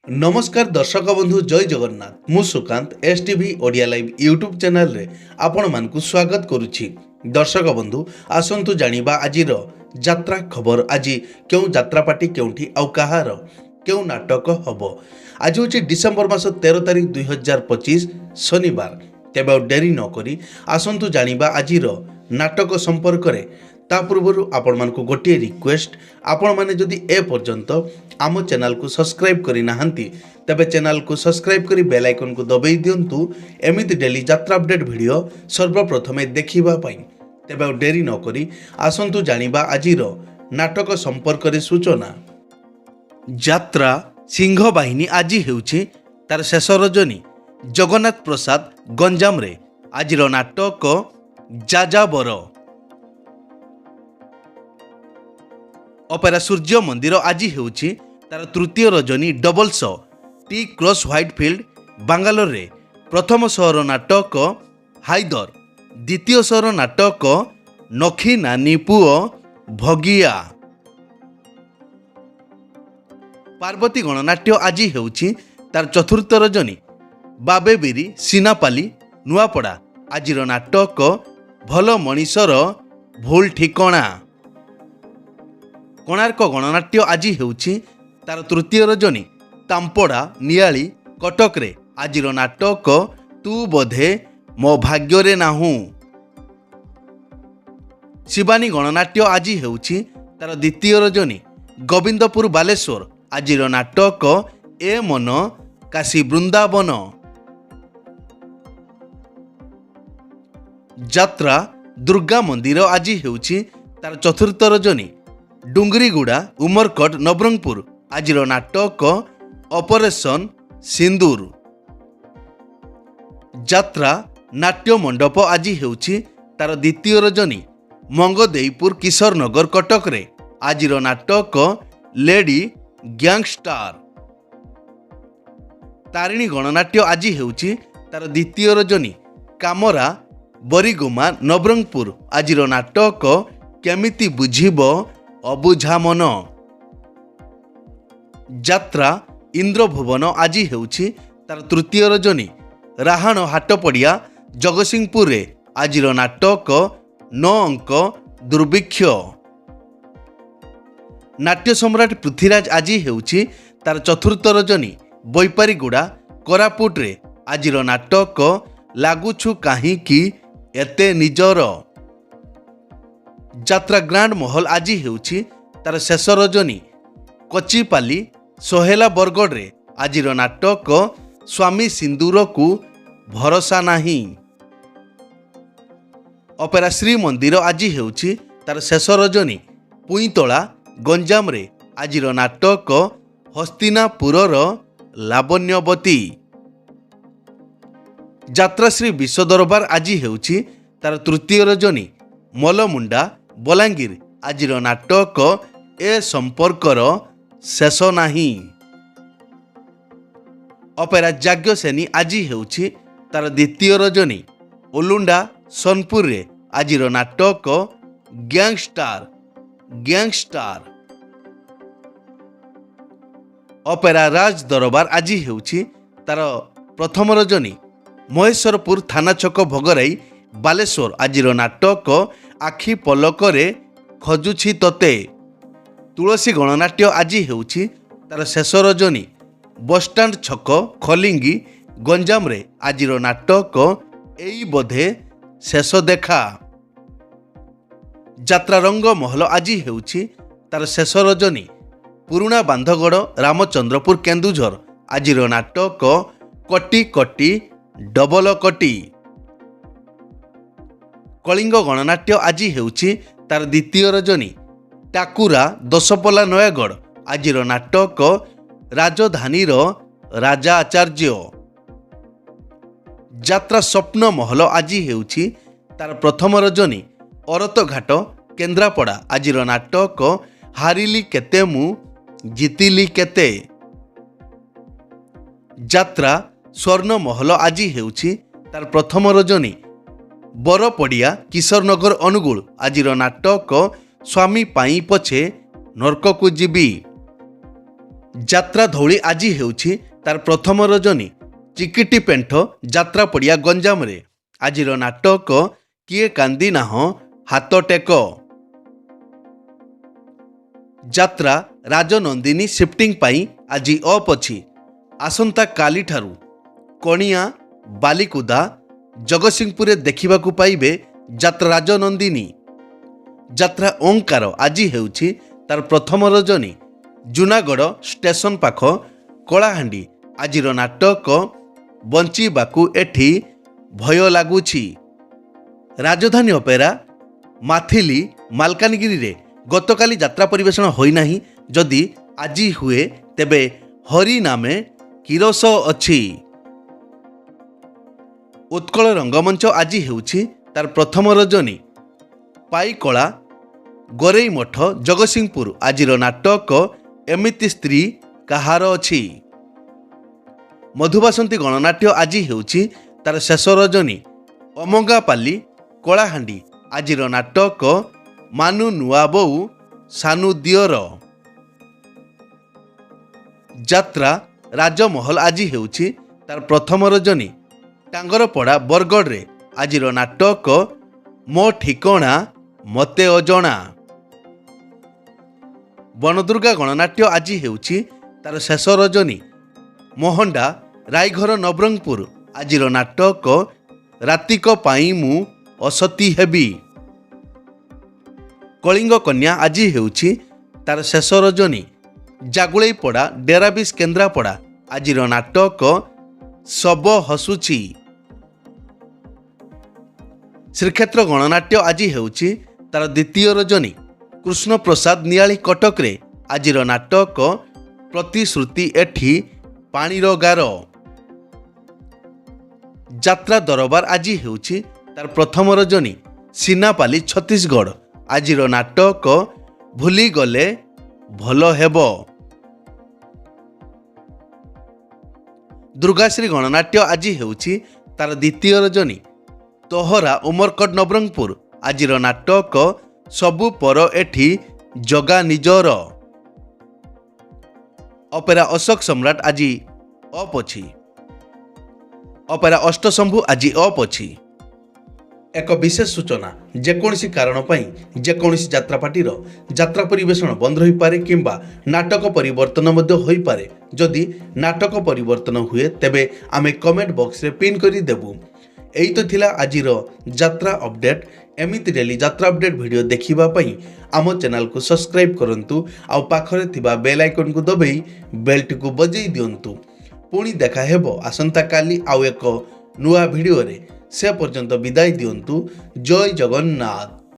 नमस्कार दर्शक बंधु जय जगन्नाथ मु Sukanta STV Odia live YouTube channel रे आपण मानकु स्वागत करुछि। दर्शक बंधु आसंतु जानिबा आजिर यात्रा खबर। आज क्यों यात्रा पार्टी केउठी आउ कहार क्यों नाटक हबो। आज होछि डिसेंबर मास 13 तारिख 2025 शनिवार। तेबे डेरी न करी आसंतु जानिबा आजिर नाटक संपर्क रे। ता पूर्व आपण मानकु गोटे रिक्वेस्ट, आपण माने जदि ए पर्यंत आम चैनल को सब्सक्राइब करि नाहंती तबे चैनल को सब्सक्राइब करी बेल आइकन को दबाई दियंतु एमिति डेली यात्रा अपडेट वीडियो सर्वप्रथमे देखिबा पई। तेबे डेरी न करी आसंतु जानिबा आजिर नाटक संपर्क रे सूचना। यात्रा सिंह बाहिनी आज हेउछि तार शेष रजनी। जगन्नाथ प्रसाद गंजाम रे आजिर नाटक जाजाबर। अपेरा सूर्य मंदिर आज हेउछि तार तृतीय रजनी। Double show T cross Whitefield Bangalore रे प्रथम शहर नाटक हाइदर, द्वितीय शहर नाटक नखी नानी पुओ भगिया। पार्वती गणनाट्य आज हेउछि तार चतुर्थ रजनी। बाबेबिरी सीनापाली नुआपड़ा आजिर नाटक भल मनीषर भूल ठिकणा। कोणार्क गणनाट्य आज हेउछि तार तृतीय रजनी। तांपड़ा नियाली कटक रे आजिर नाटक तू बोधे मो भाग्य रे नाहू। शिवानी गणनाट्य आज हेउछि तार द्वितीय रजनी। गोविंदपुर बालेश्वर आजिर नाटक ए मन काशी वृंदावन। यात्रा दुर्गा मंदिर आज हेउछि तार चतुर्थ रजनी। डुंगरीगुड़ा उमरकट नवरंगपुर आजिर नाटक ऑपरेशन सिंदूर। यात्रा नाट्य मंडप आज हेउछि तार द्वितीय रजनी। मंगदेईपुर किशोर नगर कटक रे आजिर नाटक लेडी गैंगस्टार। तारिणी गणनाट्य आज हेउछि तार द्वितीय रजनी। कामरा बरीगुमा नवरंगपुर आजिर नाटक केमिति बुझिबो अबुझा मन। यात्रा इंद्रभुवन आज हेउछि तार तृतीय रजनी। राहाण हाटपड़िया जगतसिंहपुर रे आजिर नाटक 9 अंक दुर्भिक्ष। नाट्य सम्राट पृथ्वीराज आज हेउछि तार चतुर्थ रजनी। बैपारीगुड़ा कोरापुट रे आजिर नाटक लागुछु काहींकि एते निजर। यात्रा ग्रांड महल आज हेउछि तार शेष रजनी। कोचिपाली सोहेला बरगढ़ रे आजिर नाटक स्वामी सिंदूर को भरोसा नाही। अपेरा श्री मंदिर आज हेउछि तार शेष रजनी। पुईतला गंजाम रे आजिर नाटक हस्तिनापुरर लावण्यवती। यात्रा श्री विश्व दरबार आज हेउछि तार तृतीय रजनी। मलमुंडा बलांगीर आजिर नाटक ए संपर्कर शेष नाही। अपेरा जाग्यसेनी आज हेउछि तार द्वितीय रजनी। ओलुंडा सोनपुर रे आजिर नाटक गैंगस्टार। अपेरा राज दरबार आज हेउछि तार प्रथम रजनी। महेश्वरपुर थाना छक भोगराई बालेश्वर आजिर नाटक आखि पलकरे खजुछि तते। तुलसी गणनाट्य आज हेउछि तार शेष रजनी। बसस्टाण्ड छक खलिंगी गंजाम रे आजिर नाटक एई बोधे शेष देखा। यात्रा रंग महल आज हेउछि तार शेष रजनी। पुरुणा बांधगड़ रामचंद्रपुर केन्दुझर आजिर नाटक कटी कटी डबल कटी। कलिंग गणनाट्य आज हेउछि तार द्वितीय रजनी। टाकुरा दशपल्ला नयागढ़ आजिर नाटक राजधानीर राजा आचार्य। यात्रा स्वप्न महल आज हेउछि तार प्रथम रजनी। औरतघाट केन्द्रापड़ा आजिर नाटक हारिली केते मु जितिली केते। यात्रा स्वर्ण महल आज हेउछि तार प्रथम रजनी। बरपड़िया किशोरनगर अनुगुल आजिर नाटक स्वामी पाई पछे नरक को जीवी। ଯାତ୍ରା ଧଉଳି ଆଜି ହେଉଛି ତାର ପ୍ରଥମ ରଜନୀ। ଚିକିଟି ପେଣ୍ଠ ଯାତ୍ରା ପଡ଼ିଆ ଗଞ୍ଜାମରେ ଆଜିର ନାଟକ କିଏ କାନ୍ଦି ନାହଁ ହାତ ଟେକ। ଯାତ୍ରା ରାଜନନ୍ଦିନୀ ସିଫ୍ଟିଂ ପାଇଁ ଆଜି ଅଫ୍ ଅଛି। ଆସନ୍ତା କାଲିଠାରୁ କଣିଆ ବାଲିକୁଦା ଜଗତସିଂହପୁରରେ ଦେଖିବାକୁ ପାଇବେ ଯାତ୍ରା ରାଜନନ୍ଦିନୀ। ଯାତ୍ରା ଓଙ୍କାର ଆଜି ହେଉଛି ତାର ପ୍ରଥମ ରଜନୀ। ଜୁନାଗଡ଼ ଷ୍ଟେସନ ପାଖ କଳାହାଣ୍ଡି ଆଜିର ନାଟକ ବଞ୍ଚିବାକୁ ଏଠି ଭୟ ଲାଗୁଛି। ରାଜଧାନୀ ଅପେରା ମାଥିଲି ମାଲକାନଗିରିରେ ଗତକାଲି ଯାତ୍ରା ପରିବେଷଣ ହୋଇନାହିଁ। ଯଦି ଆଜି ହୁଏ ତେବେ ହରି ନାମେ କିରସ ଅଛି। ଉତ୍କଳ ରଙ୍ଗମଞ୍ଚ ଆଜି ହେଉଛି ତାର ପ୍ରଥମ ରଜନୀ। ପାଇକଳା ଗୋରେଇ ମଠ ଜଗତସିଂହପୁର ଆଜିର ନାଟକ ଏମିତି ସ୍ତ୍ରୀ କାହାର ଅଛି। ମଧୁବାସନ୍ତୀ ଗଣନାଟ୍ୟ ଆଜି ହେଉଛି ତାର ଶେଷ ରଜନୀ। ଅମଙ୍ଗାପାଲି କଳାହାଣ୍ଡି ଆଜିର ନାଟକ ମାନୁ ନୂଆ ବୋଉ ସାନୁ ଦିଅର। ଯାତ୍ରା ରାଜମହଲ ଆଜି ହେଉଛି ତାର ପ୍ରଥମ ରଜନୀ। ଟାଙ୍ଗରପଡ଼ା ବରଗଡ଼ରେ ଆଜିର ନାଟକ ମୋ ଠିକଣା ମୋତେ ଅଜଣା। ବନଦୁର୍ଗା ଗଣନାଟ୍ୟ ଆଜି ହେଉଛି ତାର ଶେଷ ରଜନୀ। ମୋହଣ୍ଡା ରାଇଘର ନବରଙ୍ଗପୁର ଆଜିର ନାଟକ ରାତିକ ପାଇଁ ମୁଁ ଅସତୀ ହେବି। କଳିଙ୍ଗ କନ୍ୟା ଆଜି ହେଉଛି ତାର ଶେଷ ରଜନୀ। ଜାଗୁଳେଇପଡ଼ା ଡେରାବିଶ କେନ୍ଦ୍ରାପଡ଼ା ଆଜିର ନାଟକ ଶବ ହସୁଛି। ଶ୍ରୀକ୍ଷେତ୍ର ଗଣନାଟ୍ୟ ଆଜି ହେଉଛି ତାର ଦ୍ୱିତୀୟ ରଜନୀ। କୃଷ୍ଣପ୍ରସାଦ ନିଆଳି କଟକରେ ଆଜିର ନାଟକ ପ୍ରତିଶ୍ରୁତି ଏଠି ପାଣିର ଗାର। ଯାତ୍ରା ଦରବାର ଆଜି ହେଉଛି ତାର ପ୍ରଥମ ରଜନୀ। ସିନାପାଲି ଛତିଶଗଡ଼ ଆଜିର ନାଟକ ଭୁଲିଗଲେ ଭଲ ହେବ। ଦୁର୍ଗାଶ୍ରୀ ଗଣନାଟ୍ୟ ଆଜି ହେଉଛି ତାର ଦ୍ୱିତୀୟ ରଜନୀ। ତୋହରା ଉମରକୋଟ ନବରଙ୍ଗପୁର ଆଜିର ନାଟକ ସବୁ ପର ଏଠି ଜଗା ନିଜର। ଅପେରା ଅଶୋକ ସମ୍ରାଟ ଆଜି ଅଫ୍ ଅଛି। ଅପେରା ଅଷ୍ଟଶମ୍ଭୁ ଆଜି ଅଫ୍ ଅଛି। ଏକ ବିଶେଷ ସୂଚନା, ଯେକୌଣସି କାରଣ ପାଇଁ ଯେକୌଣସି ଯାତ୍ରାପାର୍ଟିର ଯାତ୍ରା ପରିବେଷଣ ବନ୍ଦ ରହିପାରେ କିମ୍ବା ନାଟକ ପରିବର୍ତ୍ତନ ମଧ୍ୟ ହୋଇପାରେ। ଯଦି ନାଟକ ପରିବର୍ତ୍ତନ ହୁଏ ତେବେ ଆମେ କମେଣ୍ଟ ବକ୍ସରେ ପିନ୍ କରି ଦେବୁ। ଏଇ ତ ଥିଲା ଆଜିର ଯାତ୍ରା ଅପଡେଟ୍। ଏମିତି ଡେଲି ଯାତ୍ରା ଅପଡେଟ୍ ଭିଡ଼ିଓ ଦେଖିବା ପାଇଁ ଆମ ଚ୍ୟାନେଲକୁ ସବସ୍କ୍ରାଇବ୍ କରନ୍ତୁ ଆଉ ପାଖରେ ଥିବା ବେଲ୍ ଆଇକନ୍କୁ ଦବାଇ ବେଲ୍ଟିକୁ ବଜାଇ ଦିଅନ୍ତୁ। ପୁଣି ଦେଖା ହେବ ଆସନ୍ତାକାଲି ଆଉ ଏକ ନୂଆ ଭିଡ଼ିଓରେ। ସେ ପର୍ଯ୍ୟନ୍ତ ବିଦାୟ ଦିଅନ୍ତୁ। ଜୟ ଜଗନ୍ନାଥ।